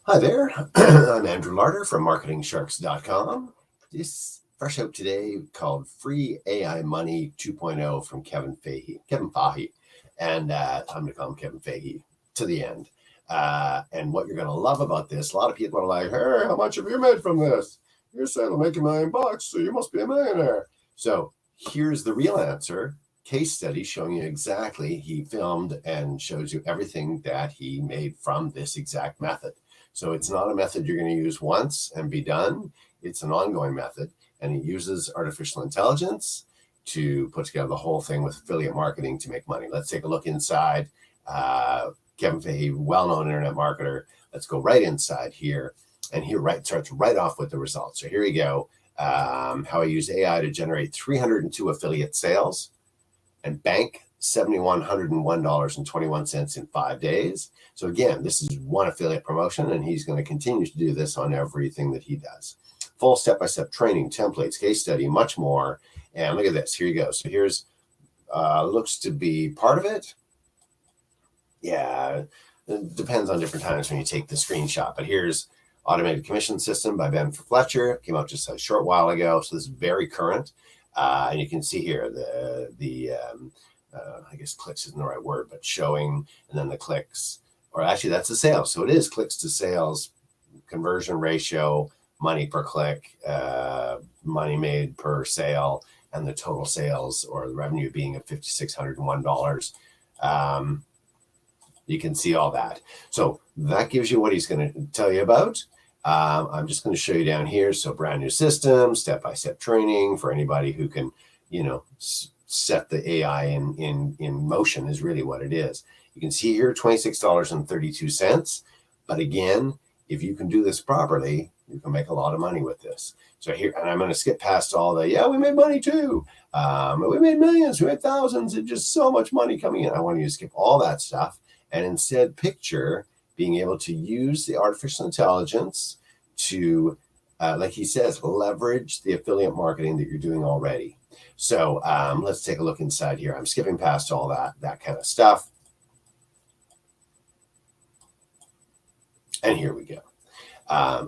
Hi there, I'm Andrew Larder from MarketingSharks.com. This fresh out today called Free AI Money 2.0 from Kevin Fahey. And I'm going to call him Kevin Fahey to the end. And what you're going to love about this, a lot of people are like, hey, how much have you made from this? You're saying I'll make $1 million, so you must be a millionaire. So here's the real answer. Case study showing you exactly, he filmed and shows you everything that he made from this exact method. So it's not a method you're going to use once and be done. It's an ongoing method, and he uses artificial intelligence to put together the whole thing with affiliate marketing to make money. Let's take a look inside. Kevin Fahey, well-known internet marketer. Let's go right inside here, and he starts right off with the results. So here we go. How I use AI to generate 302 affiliate sales and bank $7,101.21 in 5 days. So again, this is one affiliate promotion, and he's going to continue to do this on everything that he does. Full step-by-step training, templates, case study, much more. And look at this. Here you go. So here's looks to be part of it. Yeah, it depends on different times when you take the screenshot. But here's Automated Commission System by Ben Fletcher. Came out just a short while ago. So this is very current. And you can see here I guess clicks isn't the right word, but showing, and then the clicks, or actually that's the sales. So it is clicks to sales, conversion ratio, money per click, money made per sale, and the total sales or the revenue being at $5,601. You can see all that. So that gives you what he's going to tell you about. I'm just going to show you down here. So brand new system, step-by-step training for anybody who can, set the AI in motion is really what it is. You can see here $26.32. But again, if you can do this properly, you can make a lot of money with this. So here, and I'm going to skip past all the, we made money too. We made millions, we made thousands, and just so much money coming in. I want you to skip all that stuff and instead picture being able to use the artificial intelligence to, like he says, leverage the affiliate marketing that you're doing already. So let's take a look inside here. I'm skipping past all that kind of stuff. And here we go.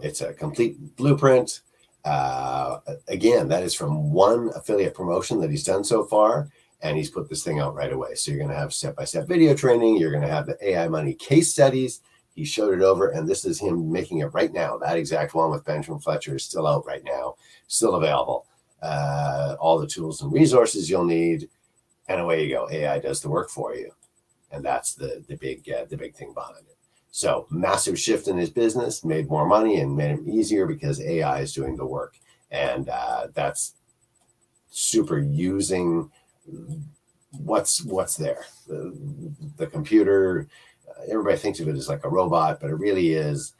It's a complete blueprint. Again, that is from one affiliate promotion that he's done so far, and he's put this thing out right away. So you're going to have step-by-step video training. You're going to have the AI money case studies. He showed it over, and this is him making it right now. That exact one with Benjamin Fletcher is still out right now, still available. All the tools and resources you'll need, and away you go. AI does the work for you, and that's the big thing behind it. So massive shift in his business, made more money, and made him easier because AI is doing the work, and that's super using what's there. The computer. Everybody thinks of it as like a robot, but it really is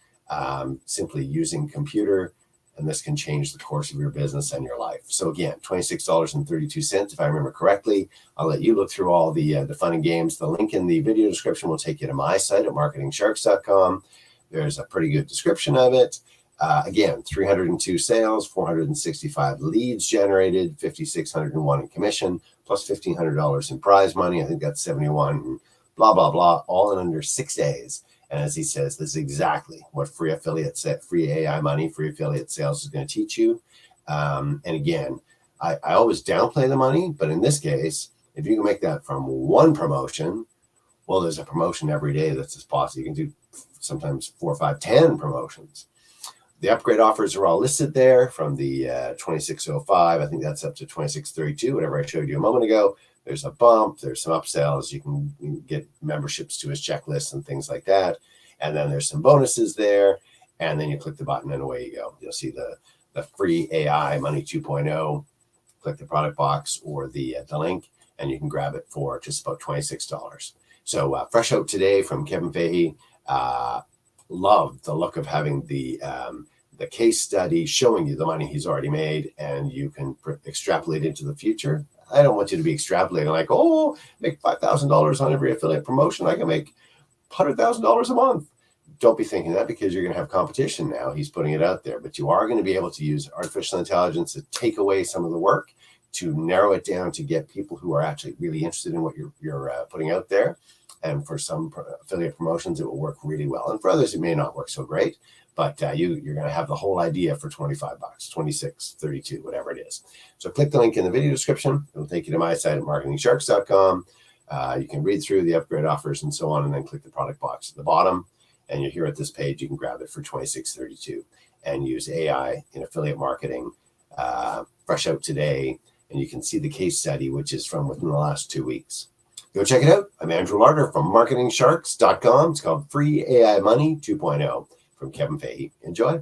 simply using computer. And this can change the course of your business and your life. So again, $26.32, if I remember correctly. I'll let you look through all the fun and games. The link in the video description will take you to my site at MarketingSharks.com. There's a pretty good description of it. Again, 302 sales, 465 leads generated, 5,601 in commission, plus $1,500 in prize money. I think that's 71, blah, blah, blah, all in under 6 days. And as he says, this is exactly what free AI money, free affiliate sales is going to teach you. And again, I always downplay the money, but in this case, if you can make that from one promotion, well, there's a promotion every day that's possible. You can do sometimes 4, 5, 10 promotions. The upgrade offers are all listed there from the 2605. I think that's up to 2632, whatever I showed you a moment ago. There's a bump, there's some upsells. You can get memberships to his checklist and things like that. And then there's some bonuses there. And then you click the button and away you go. You'll see the free AI Money 2.0. Click the product box or the link, and you can grab it for just about $26. So fresh out today from Kevin Fahey. Love the look of having the case study showing you the money he's already made, and you can extrapolate into the future. I don't want you to be extrapolating like, make $5,000 on every affiliate promotion. I can make $100,000 a month. Don't be thinking that, because you're going to have competition now. He's putting it out there, but you are going to be able to use artificial intelligence to take away some of the work, to narrow it down, to get people who are actually really interested in what you're putting out there. And for some affiliate promotions, it will work really well. And for others, it may not work so great. But you're going to have the whole idea for $25, 26, 32, whatever it is. So click the link in the video description. It'll take you to my site at marketingsharks.com. You can read through the upgrade offers and so on, and then click the product box at the bottom. And you're here at this page. You can grab it for $26.32 and use AI in affiliate marketing fresh out today. And you can see the case study, which is from within the last 2 weeks. Go check it out. I'm Andrew Larder from marketingsharks.com. It's called Free AI Money 2.0 from Kevin Fahey. Enjoy.